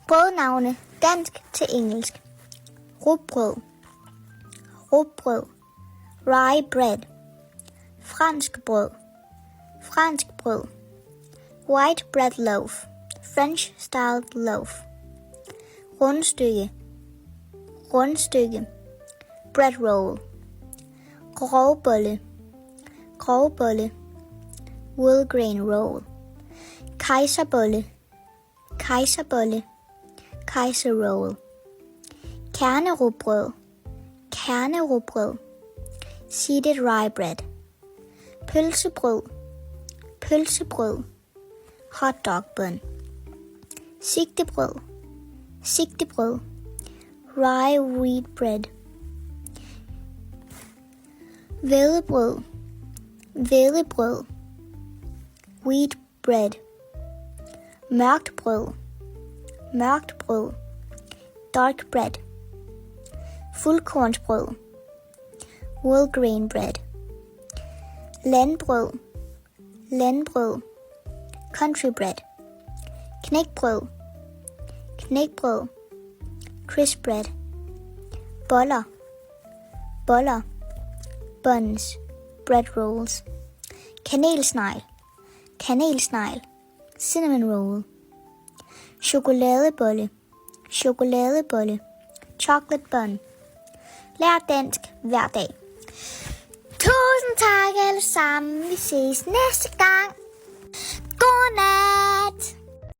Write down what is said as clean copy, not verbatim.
Brødnavne dansk til engelsk. Rugbrød, rugbrød, rye bread, fransk brød, fransk brød, white bread loaf, French style loaf, rundstykke, rundstykke, bread roll, grovbolle, grovbolle, whole grain roll, kejserbolle, kejserbolle, kejser roll, kernerugbrød, kernerugbrød, seeded rye bread, pølsebrød, pølsebrød, hotdog bun, sigtebrød, sigtebrød, rye wheat bread, hvedebrød, hvedebrød, wheat bread, mørkt brød, mørkt brød, dark bread, fuldkornsbrød, whole grain bread, landbrød, landbrød, country bread, knækbrød, knækbrød, crisp bread, boller, boller, buns, bread rolls, kanelsnegl, kanelsnegl, cinnamon roll, chokoladebolle, chokoladebolle, chocolate bun. Lær dansk hver dag. Tusind tak alle sammen. Vi ses næste gang. Godnat.